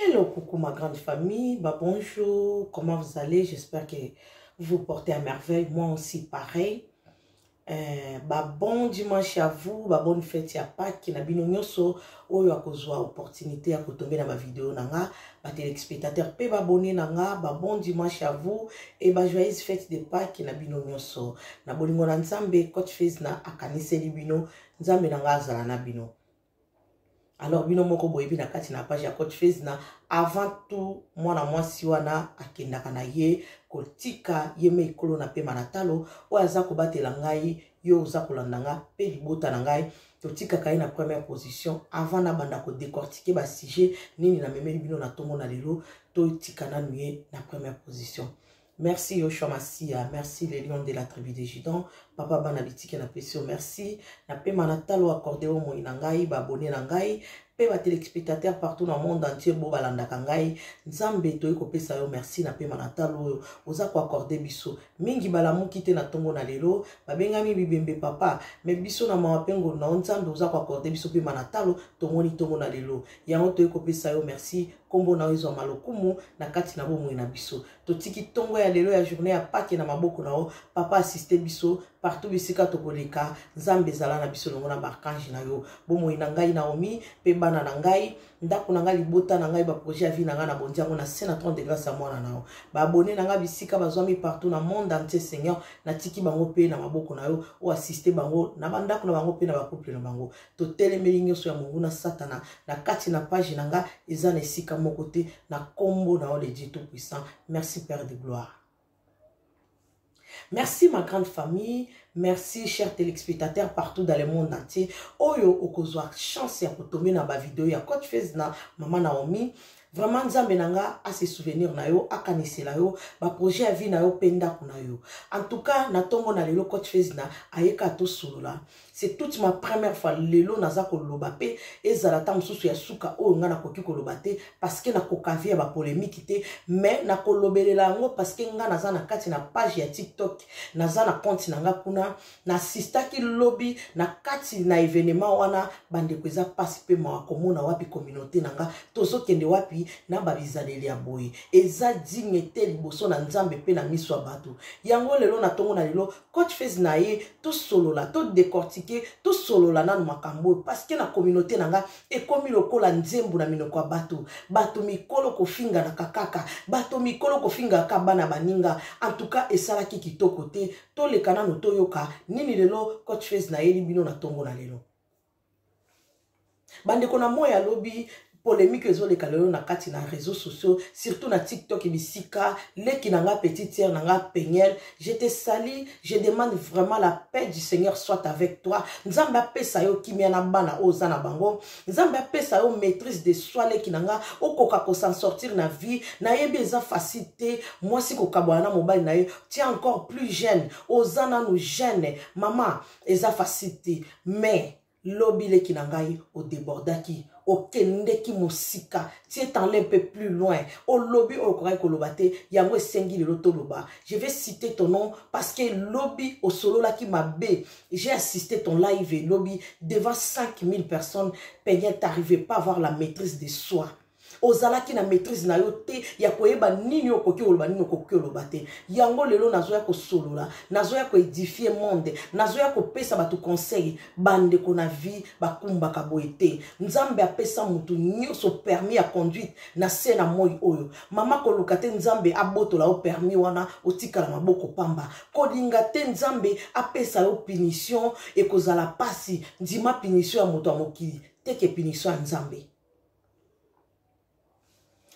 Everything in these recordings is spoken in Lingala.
Hello, coucou ma grande famille. Bonjour, comment vous allez? J'espère que vous vous portez à merveille. Moi aussi, pareil. Bon dimanche à vous. Bonne fête à Pâques. Na bino nyoso oyo akozwa opportunité à tomber dans ma vidéo nanga. Téléspectateurs pe abonné nanga. Bon dimanche à vous et joyeuse fête de Pâques na bino nyoso. Na bolingo na nzambe coach face na akaniseli bino nzambe nanga azala na bino. Alors, bino moko boyebi na kati na page ya coach face na avant tout mwana mwasi wana akendaka na ye kotika yeme ikolo na pe manatalo oyo aza kobatela ngai yo oza kolanda nga pe libota na ngai totikaka ye na première position avant na banda ko décortiquer ba sujet nini na memeli bino na tongo na lelo totika nanu ye na première position. Merci Yoshua Massia, merci les lions de la tribu des Gidons, papa banabitike na pesio, merci na pe manatalo accordé au moi nangai, abonné nangai, pe ba téléspectateurs partout dans le monde entier bo balanda kangai, nzambe to eko pesa yo merci na pe manatalo oza ko accordé biso. Mingi balamu kite na tongo na lelo, babengami bibembe papa, mais biso na mawapengo na nzambe oza ko accordé biso pe manatalo tongoni tongo na lelo. Yango to eko pesa yo merci. Kombo na wezo malokumu na kati na bomo na biso totiki tongo ya lelo ya journée ya Pâques na maboko na o papa assisté biso partout bisika tokoleka nzambe zala na biso longo na barkange na yo bomo na ngai Naomi pe bana na ngai ndako na ngai libota na ngai ba projet ya vie na ngai na bondiango na scène 30 de grâce à moi na nao ba abonné na ngai bisika bazwami partout na monde entier Seigneur na tiki bango pe na maboko na yo o assisté bango na bandako na bango pe na ba couple na bango to telemeli nyoso ya mungu na satana na kati na page na ngai eza na esika mon côté na combo na le Dieu tout puissant. Merci Père de gloire. Merci ma grande famille, merci chers téléspectateurs partout dans le monde entier. Oyo okozwa chance ya kotomber na ba vidéo ya coach face na maman Naomi. Vraiment nzambe nanga a se souvenir na yo akanisela yo ba projet ya vie na yo penda kuna yo. En tout cas na tongo na lelo coach face na ayeka to solo la. C'est toute ma première fois lelo naza ko lobape ezala ta mususu ya suka o nga na koki ko lobate parce que na kokavia ba polémique te mais na ko lobelela ngo parce que nga naza na kati na page ya TikTok naza na compte nanga kuna na assistaki lobby na kati na événement wana bande ko eza passe pe ma komona wapi communauté nanga tozo kende wapi na babizaleli ya boye eza dignité liboso na nzambe pe na miso ya bato yango lelo na tongo na lelo coach face na ye to solo la to décortiquer to solo la nanu makambo parce que na communauté nanga ekomi lokola nzembu na minoko ya bato mikolo kofinga na kakaka bato mikolo kofinga ka bana baninga en tout cas esalaki kitoko te to lekana no to yoka nini lelo coach face na ye libino na tongo na lelo bande kona moya lobby polémique ezoleka lelo na kati na réseaux sociaux surtout na TikTok et bisika leki nanga petite sœur nanga Peniel je te salue je demande vraiment la paix du Seigneur soit avec toi nzambe apesa yo kimia na bana oza na bango nzambe apesa yo maîtrise de soi leki nanga okoka ko s'en sortir na vie na yebi eza facilité moi si kokabwana na mobile na ye tu es encore plus jeune oza na nous jeune maman eza facilité mais lobby leki nangai o débordaki okendeki musika tu es allé un peu plus loin au lobby au korek kolobate yango esengi lelo toloba je vais citer ton nom parce que lobby au solo la qui m'a bé j'ai assisté ton live et lobby devant 5000 personnes Peniel t'arrivais pas à avoir la maîtrise de soi ozala ki na maîtrise na yo te ya koyeba nini okoki oloba nini okoki oloba te yango lelo nazoya ko solola nazoya ko édifier monde nazoya ko pesa batu conseil bande ko na vie bakumbaka boye te nzambe apesa mutu nyonso permis ya conduite na se na moi oyo mama ko luka te nzambe abotola o permis wana otikala maboko pamba kolinga te nzambe apesa yo punition ekozala pasi ndima punition ya mutu amokili teke punition ya nzambe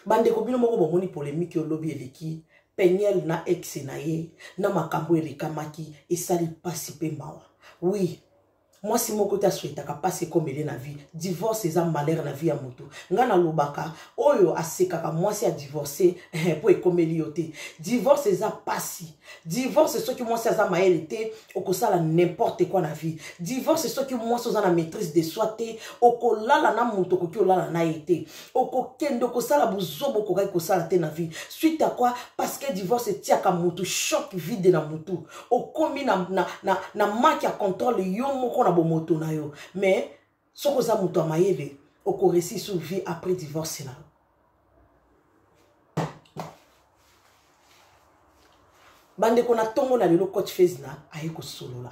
bande ko bino moko bomoni polémique yo lobby eleki Peniel na ex na ye na makambo elekamaki esali pasi pe mawa oui moi si moko ta souhaitaka passer comme il est na vie divorce eza malheur na vie ya moto nga na lobaka oyo asekaka moi si a divorcer po ekomeli yo te divorce eza pasi divorce soki moi si aza maele te okosala n'importe quoi na vie divorce soki moi si oza na maîtrise de soi te okolala na moto okoki olala na ye te okokende okosala buzobo okokaki kosala te na vie suite à quoi parce que divorce etiaka moto choc vide na moto okomi na manque ya contrôle yo moko na bomoto na yo mais soko za moto amayele oko réussir sur vie après divorce na Bande kona tongo na lelo coach Fezna ayeko solo la.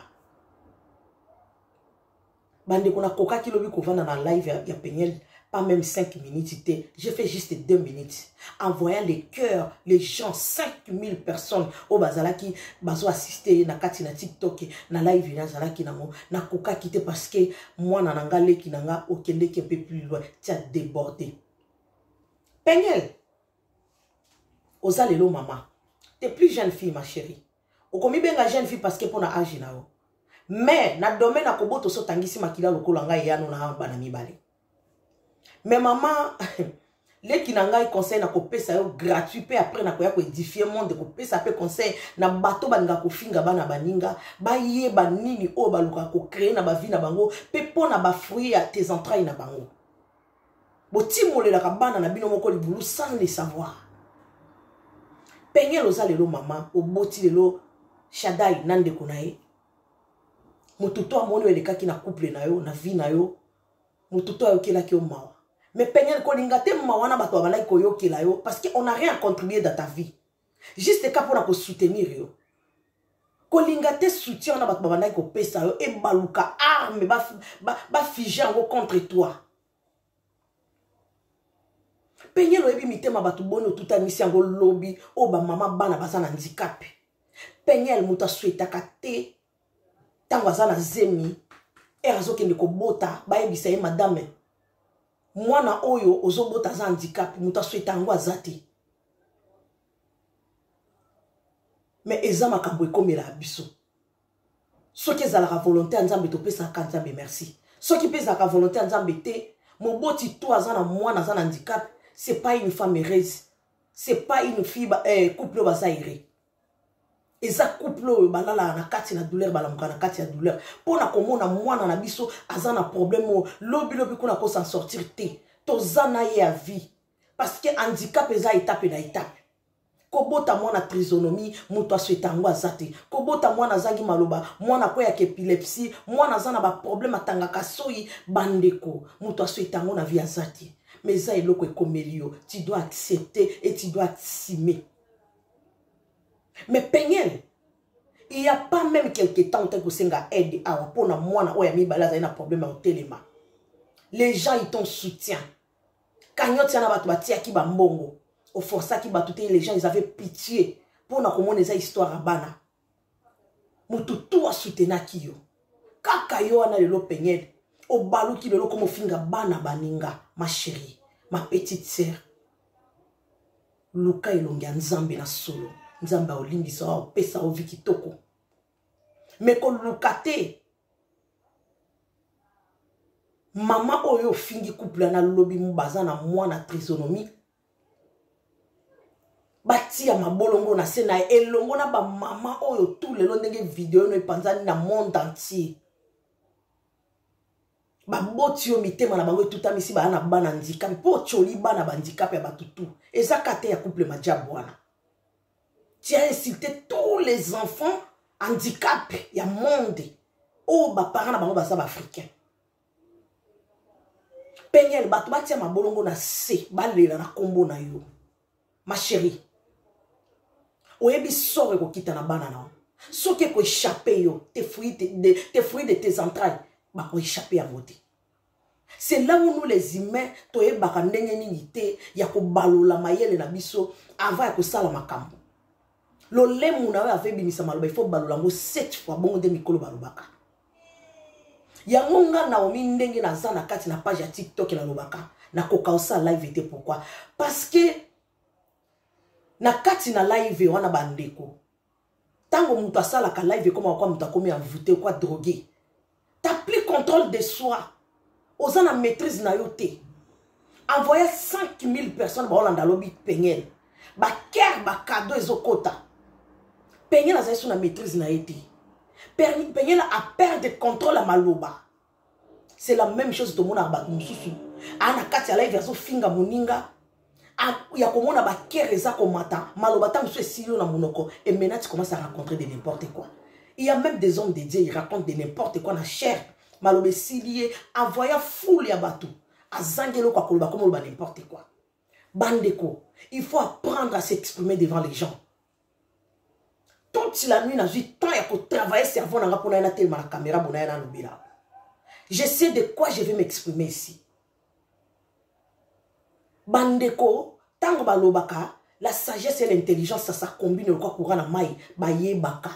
Bande kona koka ki lobi kovanda na live ya Peniel. Pas même 5 minutes. J'ai fait juste 2 minutes. En voyant les cœurs, les gens, 5000 personnes au Bazalaki, bazo assisté na kati na TikTok, na live na Zalaki na koka quitté parce que moi na nangale ki nanga okende qui un peu plus loin, tu as débordé. Peniel, oza lelo maman. T'es plus jeune fille ma chérie. Okomi benga jeune fille parce que pour na âge na yo. Mais na domaine na koboto so tangisi makila lokolanga yano na bana mibale. Mais maman, les qui n'ont conseil na ko pesa yo gratuit pe après na ko ya ko édifier monde ko pesa pe conseil na bato banga ko finga bana baninga ba ye ba nini o ba luka ko créer na ba vie na bango pe pona ba fruit à tes entrailles na bango. Bo timole la kabana na bino moko libulu sans le savoir. Peniel oza lelo maman o boti lelo Shaddai nande konae. Mututo amoni weleka ki na couple na yo na vie na yo. Mututo ayokela ki o mawa. Mais Peniel kolingate mawana bato abalai koyokela yo parce qu'on n'a rien contribué dans ta vie. Juste cas pour na soutenir yo. Kolingate soutien na bato abalai ko pesa yo e baluka arme ba figer en contre toi. Peniel oyebi mitema bato bono tuta misi yango lobby o ba mama bana baza na handicap. Peniel muta souhaitaka te tango aza na zemi azokende kobota bayebisa ye madame mwana oyo ozobota za handicap muta souhaita ngo azati. Mais eza makambo ekomela biso. Soki ezalaka volonté ya Nzambe topesaka Nzambe merci. Soki pesaka volonté ya Nzambe te moboti to aza na mwana aza na handicap, c'est pas une femme heureuse. C'est pas une fille couple baza heureux. Eza couple balala na kati na douleur balamuka na kati ya douleur. Pona komona mwana na biso aza na problème lobi kuna ko s'en sortir te. Tozana ye a vie. Parce que handicap eza étape na étape. Kobota mwana trisonomie muto aswetango azate. Kobota mwana zangi maloba, mwana ko ya epilepsie, mwana zana ba problème atangaka soyi bandeko, muto aswetango na vie azate. Mais ça eloko ekomelio, tu dois accepter et tu dois assumer. Mais Peniel, il n'y a pas même quelques temps que tu as aidé à pour na mwana oya mibala za un problème au téléma. Les gens ils t'ont soutien. Quand tu as batu batia ki ba mbongo, au força ki batu te les gens ils avaient pitié pour na komona za histoire bana. Mutu tout a soutenir ki yo. Kaka yo ana lelo Peniel, au balu ki lelo comme finga bana baninga, ma chérie, ma petite sœur. Luka ilongia Nzambe na solo. Nzamba olimbisa wa pesa ovi kitoko. Mais ko lukate mama oyo fingi couple na lobi mubaza na mwana trisonomie bati ya mabolongo na sena elongo na ba mama oyo tout le ndenge vidéo no epanzani na monde entier. Ba boti yo mitema na bango tout amisi ba na bana handicap po choli bana ba handicap ya batutu. Eza kate ya couple majabwana. Tu as insulté tous les enfants handicapés du monde. Oh, bah, parents, bah, bah, ça va africain. Peniel, bah, tu vas tiens ma bolongo na se, bah, lela na combo na yo. Ma chérie. Oyebi sort ko kita na banana. So que ko échapper yo, tes fruits de tes entrailles, bah, ko échapper à voter. C'est là où nous les humains, toye baka ndenge nini te, ya ko balola mayele na biso, avant ya ko sala makambo. Le lemu na we ave bimisa maloba il faut balola ngo 7 fois bongo de mikolo balobaka. Ya ngonga na omi ndenge na za na kati na page ya TikTok na lobaka na koka osa live ete pourquoi? Parce que na kati na live wana bandeko. Tango mutu asalaka live comme kwa mutu akomi envoûté quoi drogué. T'as plus contrôle de soi. Ozana maîtrise na yo te. Envoyer 5000 personnes ba Hollande lobby Peniel. Ba ker ba cadeau ezokota. Peniel a sur la maîtrise na été. Peniel a perdre de contrôle à maloba. C'est la même chose de mon arbat mususu. Ana kati ala verso finga moninga. Ya komona ba kereza komata. Maloba ta musu esilo na monoko. Et maintenant tu commences à rencontrer de n'importe quoi. Il y a même des hommes dédiés, ils racontent de n'importe quoi na chair. Malobe silié, envoya foule ya batou. Azangelo kwa koloba comme n'importe quoi. Bandeko, il faut apprendre à s'exprimer devant les gens. toute la nuit, j'ai eu temps de travailler cerveau pour la caméra. Je sais de quoi je vais m'exprimer ici. Bandeko, tango balobaka, la sagesse et l'intelligence, ça combine quoi courant na mai, baye baka.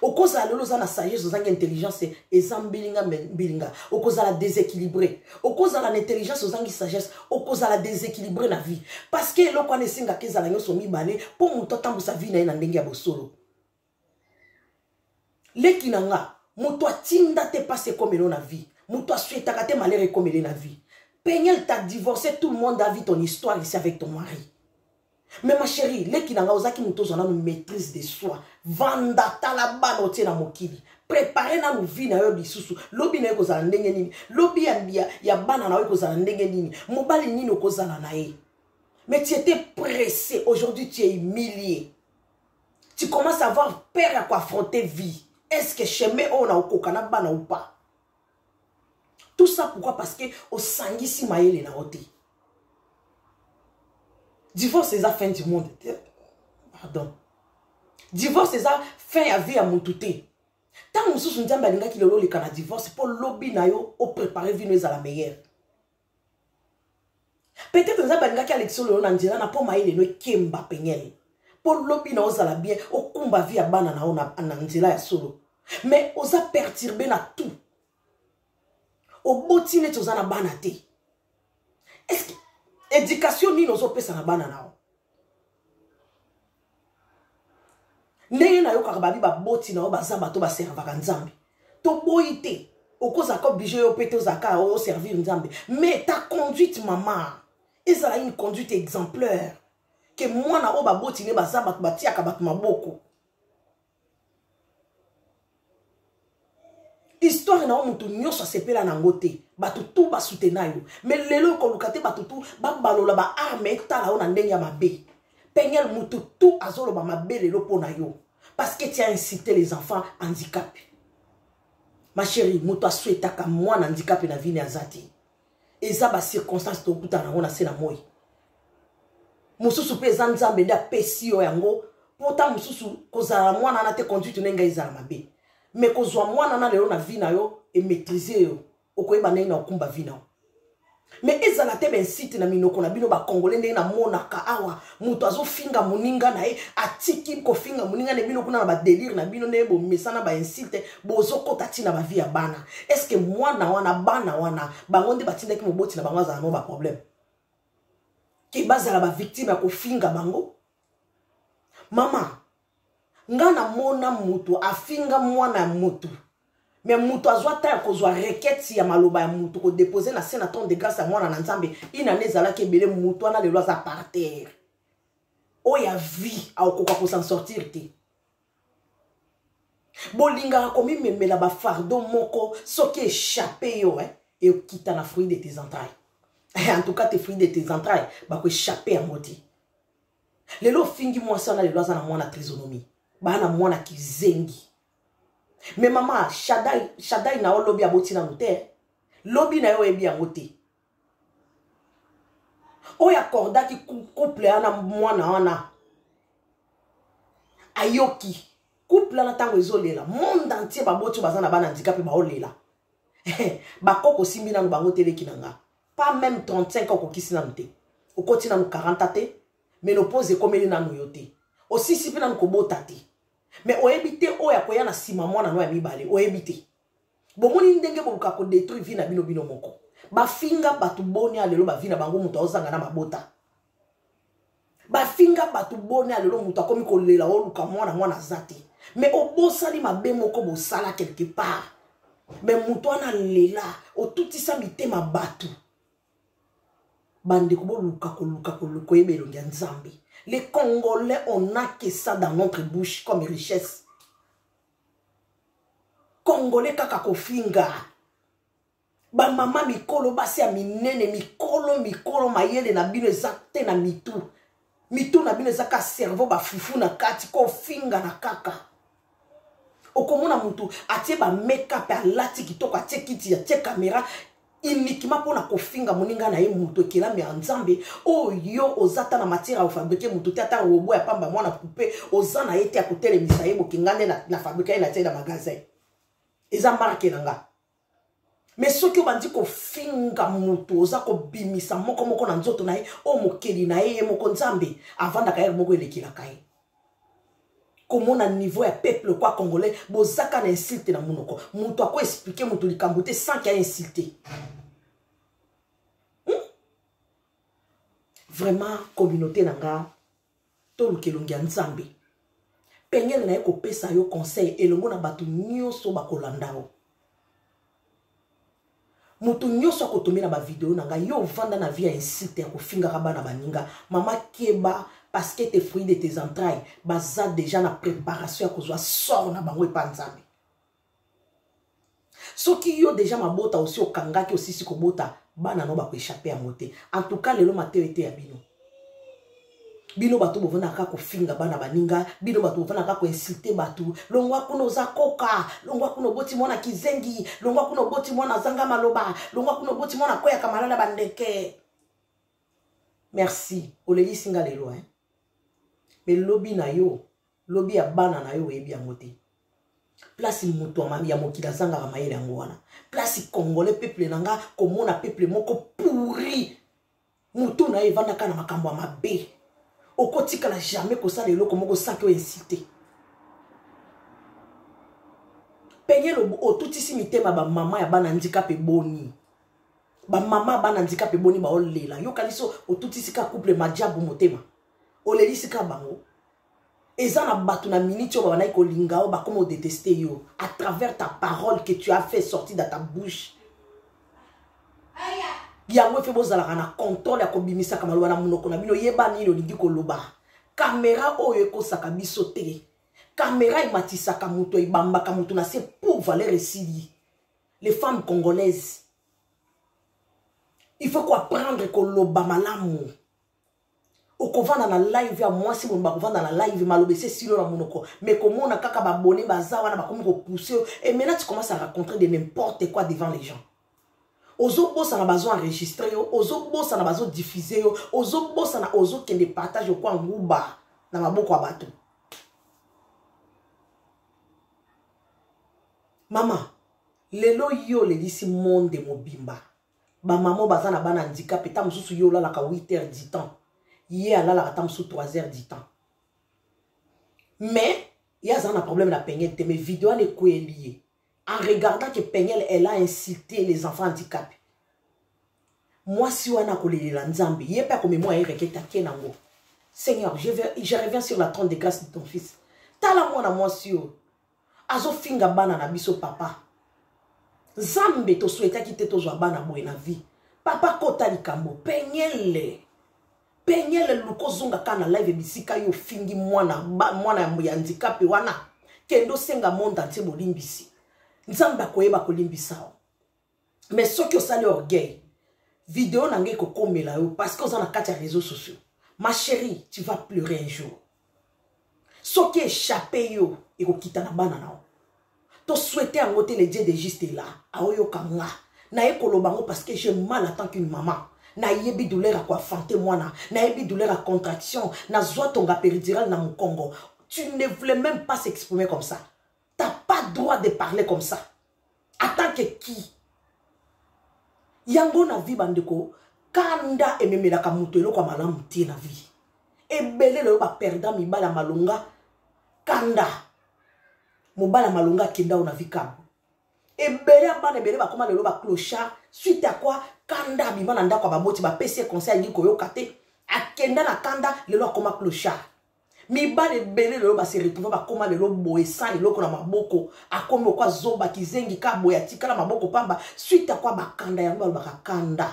Okoza lolo za na sagesse, za intelligence et zambilinga bilinga. Okoza la déséquilibré. Okoza la intelligence, za sagesse. Okoza la déséquilibré na vie. Parce que lo kwa nesinga keza la nyoso mi bale pour muto tambu sa vie na ndenge ya bosolo. Leki nanga, muto atinda te passe comme na vie. Muto asueta kate malere comme na vie. Peignel t'a divorcé, tout le monde a vu ton histoire ici avec ton mari. Mais ma chérie, les qui n'ont pas une maîtrise de soi, vanda talaba no tena mokili, préparer na nous vie na yo bisusu, lobi na yo kozala ndenge nini, lobi ya bana na yo kozala ndenge nini, mobali nini kozala na ye. Mais tu étais pressé, aujourd'hui tu es humilié. Tu commences à avoir peur à quoi affronter vie. Est-ce que chemin on a okokana bana ou pas? Tout ça pourquoi? Parce que au sangi si maïle na ote. Divorce c'est la fin du monde. Pardon. Divorce c'est la fin à vie à mon touté. Tant que nous sommes balinga qui le kana divorce pour lobby na yo au préparer vie à la meilleure. Peut-être nous balinga qui élection le Nigeria na pour maïle no kemba penyel. Pour lobby na ozala bien au kumba vie à bana na ona Nigeria ya solo. Mais osa perturber na tout. Au botine tu as banate. Est-ce que éducation ni nos opes na banana? Neye na yo karababi ba botine o bazamba to ba serva nzambe. To boite okoza ko obligé yo pété ozaka o servir nzambe. Mais ta conduite maman, ezala une conduite exemplaire que moi na o ba botine bazamba to batia ka bat maboko. Histoire na mutu nyoso sepela na ngote batu tu ba soutenir yo mais lelo ko lukate batu tu ba balola ba arme tala ona ndenge ya mabe penyel mutu tu azolo ba mabe lelo pona yo parce que tu as incité les enfants handicapés. Ma chérie, mutu asweta ka mwana handicapé na vie na zati eza ba circonstance to kutana ona sena moi mususu pe zanzambe nda pesi yo yango pourtant mususu kozala mwana na te conduite nenga izala mabe. Mais qu'on soit moi na lelo na vie na yo et maîtriser yo okoyeba ndenge na okumba vie na yo. Mais ezala te ben site na minoko na bino ba congolais ndenge na monaka awa muto azo finga muninga na ye atiki ko finga muninga ne bino kuna na ba délire na bino ne bo mesana ba insite bozo kota tina ba vie ya bana. Est-ce que moi na wana bana wana bango nde batinda ki moboti na bango za no ba problème ki bazala ba victime ya ko finga bango? Mama ngana mona mutu afinga mwana mutu mais mutu azwa ta kozwa requête ya maloba ya mutu ko déposer na sénaton de grâce à mwana na nzambe ina nezala ke belé mutu ana le loi za par terre o ya vie a okoka ko s'en sortir te bolinga komi memela ba fardeau moko soki échappé yo et quitte na fruit de tes entrailles. En tout cas tes fruits de tes entrailles ba ko échapper à moti lelo fingi moi ça na le loi za na mwana trisonomie bana mwana kizengi. Mais maman, Shaddai na o lobby aboti na note. Lobby na yo ebi angote. O ya korda ki couple ana mwana wana. Ayoki. Couple ana tango ezolela. Monde entier baboti bazana bana handicapé ba olela. Ba koko simbi na bango teleki nanga. Pas même 35 ans ko kisi na note. O koti na 40 te. Ménopause komeli na noyote. Aussi sipi na kobota te. Mais o ebite o ya koya na sima mwana no ya mibale o ebite bomoni ndenge bobuka ko détruire vie na bino moko ba finga batu boni alelo ba vie na bango muto ozanga na mabota ba finga batu boni alelo muto akomi ko lela o luka mwana zate mais o bosali mabe moko bo sala quelque part mais muto ana lela o tutisa mitema batu bande ko luka ko yebelo ngia nzambe. Les Congolais, on n'a que ça dans notre bouche comme richesse. Congolais kakako finga. Ba mama mikolo basi ya minene mikolo mayele na bino ezakte na mitu. Mitu na bino ezaka cerveau ba fufu na kati ko finga na kaka. Okomona mutu atie ba make-up alati kitoko atie kiti atie caméra uniquement pour na kofinga moninga na ye muto kelami ya nzambe oyo ozata na matière à fabriquer muto tata robot ya pamba mwana poupée oza na yete ya kotelemisa ye bokingande na fabriquer na tela magasin eza marque nanga mais soki obandi kofinga muto oza kobimisa moko na nzoto na ye o mokeli na ye moko nzambe avandaka ye moko elekilaka ye komona niveau ya peuple quoi congolais bozaka na insulte na munoko muto ako expliquer muto likambo te sans qu'il y ait insulté. Vraiment communauté nanga to lukelongi nzambe pengele na ye kopesa yo conseil elongo na batu nyonso bakolandao mutu nyonso akotomi na ba video nanga yo vanda na vie ya insulte ya kofinga bana baninga mama keba parce que tes fruits de tes entrailles baza déjà na préparation ya kozwa sort na bango epa nzambe soki yo déjà mabota aussi okangaki osisi kobota bana no bako échapper à moté en tout cas lelo mateo était ya bino batu bovana ka kofinga bana baninga bino batu bovana ka ko insulter batu longwa kuno za koka longwa kuno boti mwana kizengi longwa kuno boti mwana zanga maloba longwa kuno boti mwana koya kamalala bandeke merci oleli singa lelo hein mais lobby na yo lobby ya bana na yo ebi ya moté place muto ya mokila zanga ka mayele yango wana place congolais peuple nanga komona peuple moko pourri muto na evanda kana makambo ya mabe okotika la jamais ko sala eloko moko saki o inciter penye lo otutisi mitema ba mama ya bana handicap eboni ba mama bana handicap eboni ba olela yo kaliso otutisi ka couple majabu motema olelisi ka bango eza na batu na minute yo bana ko lingao ba comme détester yo à travers ta parole que tu as fait sortir de ta bouche yango fe bozala na contrôle ya kobimisa kama loba na munoko na bino yeba nini olingi koloba caméra oyo ekosaka biso te caméra imatisaka muto ibambaka muto na se pour valer esili les femmes congolaises il faut quoi apprendre koloba malamu okovana na live ya mwasi mo bakovana na live malobese silo na munoko mais komona kaka babone baza wana bakomi ko pousser et maintenant tu commences à raconter de n'importe quoi devant les gens. Ozo bossa na bazo enregistrer yo, ozo bossa na bazo diffuser yo, ozo bossa na ozo kende partage yo kwa nguba na maboko ya bato. Mama, lelo yo le disi monde mobimba. Ba maman baza na bana handicap eta mususu yo la ka 8h du temps. Yé ala la ta musu 3h du temps. Mais il y a un problème la peignette mais vidéo ne ko lié. En regardant que Peignel, elle a insulté les enfants handicapés. Moi, si on a collé les Nzambi, il n'y a pas comme moi, Seigneur, je reviens sur la trône de grâce de ton fils. Tala moi na moi sur. Azo finga bana na biso papa. Zambe to souhaita quitter to joa bana boy na vie. Papa kota likambo. Peignel luko zunga kana live bisika yo fingi mwana ya handicapé wana. Kendo senga monde entier bolimbisi. Nzamba koyeba kolimbisa. Mais ce qui osali orgueil, vidéo nange ko komela yo parce que on a 4 réseaux sociaux. Ma chérie, tu vas pleurer un jour. Ce qui échappé yo et ko kita na bana na. To souhaiter en côté les dieux de juste là, aoyo kanga. Na e kolobango parce que j'ai mal en tant qu'une maman. Na yebi douleur à quoi fanter moi na yebi douleur à contraction, na zwa tonga péridural na mon Congo. Tu ne voulais même pas s'exprimer comme ça. T'as pas droit de parler comme ça. En tant que qui? Yango na vie bandeko, kanda ememela kamuto eloko malamu tie na vie. Ebele le ba perda mibala malonga, kanda. Mobala malonga kenda na vie kabu. Ebele abana ebele ba koma le ba clochard, suite à quoi kanda bimana ndako ba moti ba pese conseil ni koyo kate, akenda na kanda le lo koma clochard. Mi ba le bele le ba se retrouver ba koma le lo boye sans le ko na maboko akomi kwa zoba kizengi ka boya tikala maboko pamba suite à quoi ba kanda ya ba kanda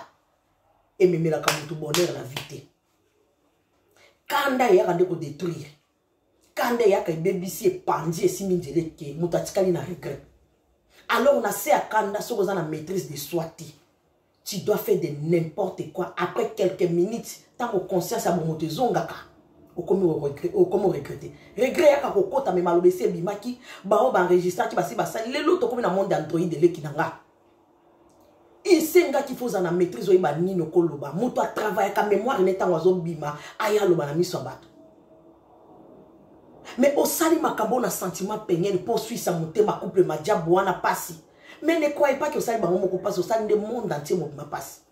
et memela ka mutu bonheur la vie. Kanda ya kande ko détruire. Kanda ya ka bebisi e pandi e siminjele ke mutu atikali na regret. Alors on a c'est à kanda so na maîtrise de soi. Tu dois faire de n'importe quoi après quelques minutes tant que conscience a bon zongaka. Comment regretter? Regret à kokota me malobese bimaki ba o ba enregistrer ki basi basali lelo to comme na monde Android de lekinanga. Il senga qu'il faut en maîtrise ou iba nino koloba. Muto a travaillé ka mémoire n'étant oiseau bima aya loba na miso bato. Mais au sali makambo na sentiment peigné pour suivre sa monter ma couple ma diabo wana passi. Mais ne croyez pas que au sali bango moko passe au sali de monde entier mo ma passe.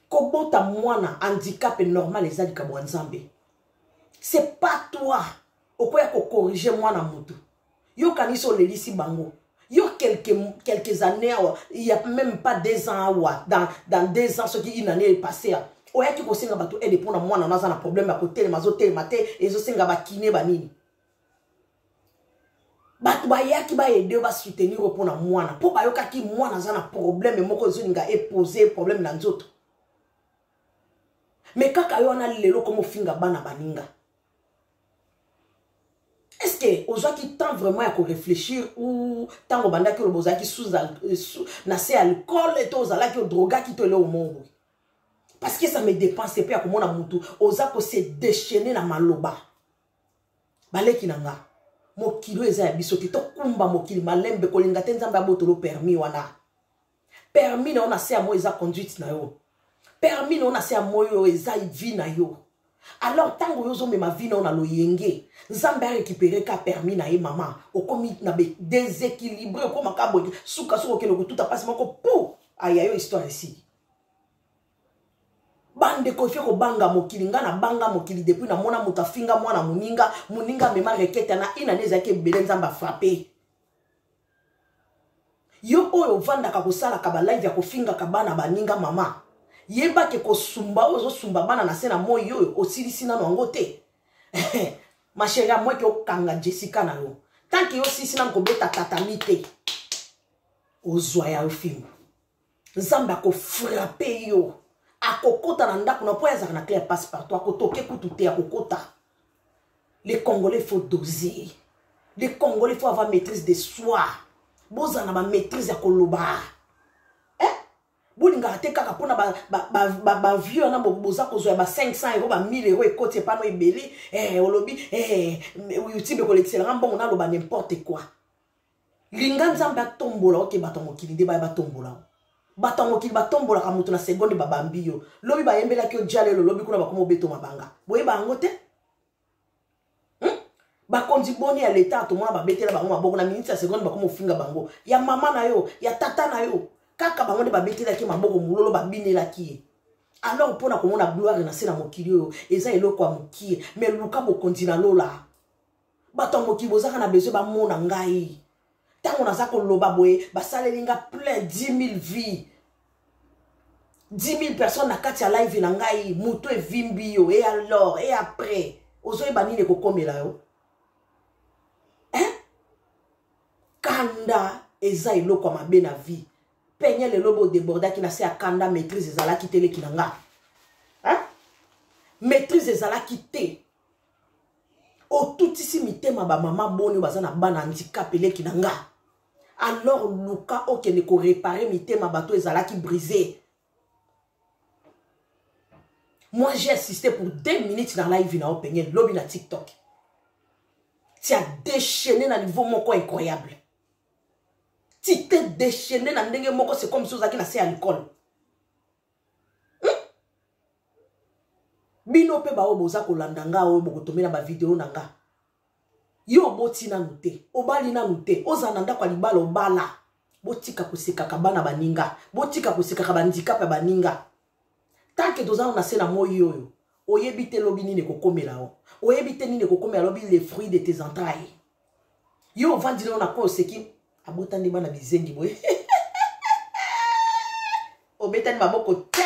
Kobota mwana handicap est normal les ali kabwa nzambe. C'est pas toi. Okoya ko corriger mwana mutu. Yo kaniso le lisi bango. Yo quelques années, il n'y a même pas 2 ans, dans 2 ans, ce qui est une année passée. Oya ki ko senga bato aide pour moi na un problème à côté mazo telemate et zo senga ba kiné banini. Bato ba ya ki ba aider ba soutenir pour na mwana. Po ba yo ka ki mwana za na problème moko zo ninga e poser problème na nzoto. Mais kaka yo na lelo comme finga bana baninga. Est-ce que aux gens qui tentent vraiment à réfléchir ou tant au banda que le boza qui sous nasé alcool et tout ça qui droga qui te le au monde parce que ça me dépense pas comme on a mutu aux gens que c'est déchaîné na maloba balé kinanga mo kilo eza bisoki to kumba mo kili malembe ko linga tenzamba botolo permis wana permis na on a se a mo eza conduite na yo permis na on a se a mo yo eza vie na yo. Alors, tant que vous avez ma vie, on a le yenge. Zamba récupéré ka permis na maman. Au commis na be déséquilibré. Comme un cabo. Souka souka le tout a passé mon pour. Aïe aïe histoire ici. Bande ko feko banga mokili nga na banga mokili depuis na mona mutafinga mwana muninga mema requête na ina neza ke belen zamba frappé. Yo oyo vanda ka kosala ka ba live ya kofinga ka bana baninga mama. Yeba ke ko sumba ozo sumba bana na sena moyo osilisi na nango te. Ma chérie moi ke okanga Jessica na yo. Tant que yo sisi na ko beta tatamite. Ozwa ya film. Nzamba ko frapper yo. Akokota na ndako na poya za na clair passe partout akotoke kututé akokota. Les Congolais faut doser. Les Congolais faut avoir maîtrise de soi. Bozana ba maîtrise ya koloba. Bolinga te kaka pona ba vieux na boza ko zo ba 500 euros ba 1000 euros et côté pas no ebeli olobi YouTube ko l'excellent bon na lo ba n'importe quoi. Linga nzamba tombola oke batongo kilinde ba tombola. Batongo kili ba tombola ka mutu na seconde ba bambio. Lobi ba yembela ki ojale lo lobi kuna ba komo beto mabanga. Boye ba ngote? Ba kondi boni ya l'état to mona ba betela ba ngoma boko na minute ya seconde ba komo finga bango. Ya mama na yo, ya tata na yo. Kaka bango de babetela ki maboko mulolo babinela ki. Alors pona komona gloire na sena mokili yo eza eloko amukie mais luka bo kontina lola. Bato mokili bozaka na besoin ba mona ngai. Tango na zako loba boye basalelinga plein 10 000 vies. 10 000 personnes na kati ya live na ngai muto e vimbi yo et alors et après ozo e banine ko komela yo. Kanda eza eloko mabe na vie. Peigner le lobo déborda qui n'a pas kanda maîtrise ezala ki tele kinanga. Maîtrise ezala ki te. O tout ici mitema ba maman boni bazana bana handicap ele kinanga. Alors luka oke ne ko réparer mitema bato ezala ki brisé. Moi j'ai assisté pour 2 minutes dans live na openye lobby na TikTok. Tu as déchaîné na niveau moko incroyable. Si t'es déchaîné dans le moko, c'est comme si vous avez nassé à l'école. Bino pe ba oboza ko landanga o boko tomena ba vidéo nanga. Yo boti na nute, obali na nute, ozananda kwa libala obala. Botika kuseka kabana baninga, botika kuseka kabandika pa baninga. Tant que doza on na moyo yo. Oyebite lobi nini ko komela o. Oyebite nini ko komela lobi les fruits de tes entrailles. Yo vandi na ko seki abotandi bana bizengi boy. Obetani maboko ta.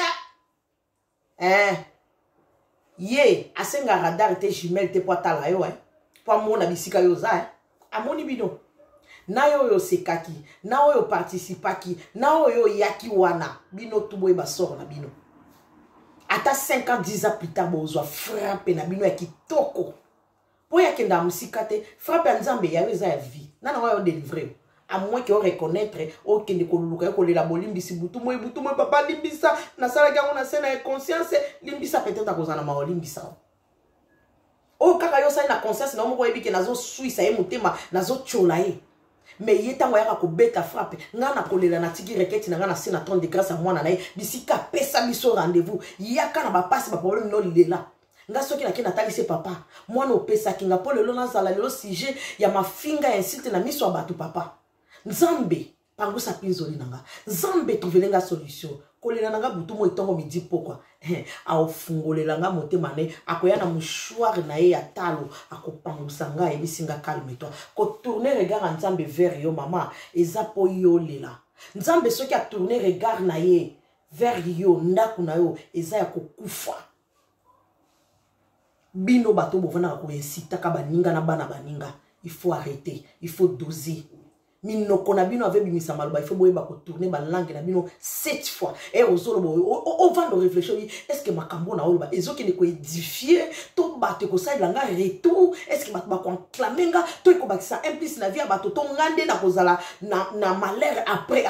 Ye, asenga radar te jumelle te poatala yo po mona bisika yo za amoni bino. Na yo sekaki, na yo participaki, na yo yaki wana bino tubo ba sort na bino. Ata 5 ans 10 ans plus tard bozo frappe na bino ya kitoko. Po ya kenda musika te, frappe nzambe ya yo za ya vie. Nana yo délivrer. À moins qu'on reconnaître au kende ko luka ko lela bolimbisi butu moi papa limbisa na sala ga on a sena conscience limbisa peut-être à cause na ma limbisa o kaka yo sa na conscience na mo ko ebike nazo suisa e mutema nazo chola e mais il est temps à ko beta frappe nga na kolela na tigi requête na nga na sena ton de grâce à moi na nae bisika pesa biso rendez-vous yaka na ba passe ba problème no lela nga soki na ki natalise papa moi no pesa kinga po lelo na zala lelo sujet ya mafinga insulte na miso abatu papa nzambe pango sa pinzoli nanga nzambe trouvelenga solution kolela nanga butu mo itongo midi pokwa a fungolela nga motema ne akoya na mouchoir na ye ya talo akopangusa nga ebisinga calme-toi ko tourner regard nzambe vers yo mama eza po yo lela nzambe soki a tourner regard na ye vers yo ndaku na yo eza ya kokufa bino bato bovana ko incita ka baninga na bana baninga il faut arrêter il faut doser minoko na bino avec bimisa maloba il faut boyeba ko tourner ba langue na bino 7 fois et ozolo on va de réfléchir est-ce que makambo na oloba ezoki ne ko édifier to bato ko sa langa retour est-ce que bato ba ko clamenga to ko bakisa implice na vie ya bato to ngande na kozala na malheur après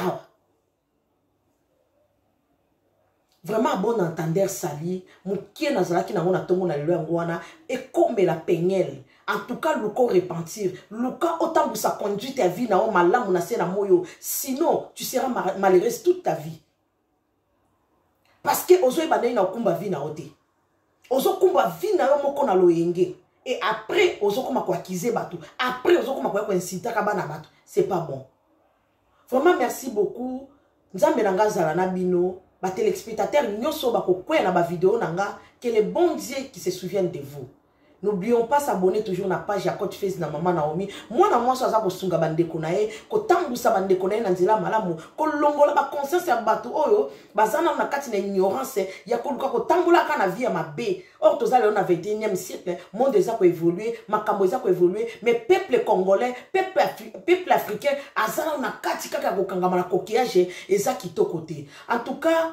vraiment bon entendeur sali mukie na zalaki na ngona tongo na lelo yango wana et comme la pegnelle. En tout cas, le corps repentir. Le cas, autant que ça conduit ta vie, na malamu na sena moyo. Sinon, tu seras malheureuse toute ta vie. Parce que ozo ebandai na kumba vie na ote. Ozo kumba vie na yo moko na loyenge. Et après, ozo koma ko accuser bato. Après, ozo koma ko inciter ka bana bato. C'est pas bon. Vraiment, merci beaucoup. Nzambe nanga zala na bino. Ba téléspectateurs nyoso ba ko kwela ba vidéo nanga. Que le bon Dieu qui se souvienne de vous. N'oublions pas s'abonner toujours na page ya Coach Face na Maman Naomi. Moi na moi soza ko sunga bandeko na ye, ko tambusa bandeko na ye na nzela malamu, ko longola ba conscience ya bato oyo, bazana na kati na ignorance ya ko luka ko tambula ka na vie ya mabe. Or tozali na 21e siècle, monde eza ko évoluer, makambo eza ko évoluer, mais peuple congolais, peuple africain azala na kati kaka ko kangama na coquillage eza kitoko te. En tout cas,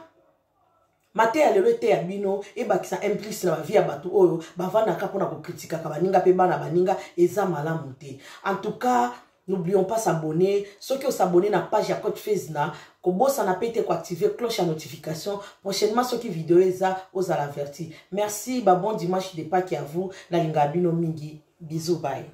Mate ya lelo te ya bino e bakisa implice na vie ya bato oyo bavana ka pona ko kritika ka baninga pe bana baninga eza malamu te. En tout cas, n'oublions pas s'abonner. Ceux qui ont s'abonné na page ya Coach Face na ko bossa na pete ko activer cloche à notification. Prochainement ceux qui vidéo eza aux avertis. Merci, bon dimanche de Pâques à vous. Na linga bino mingi. Bisous, bye.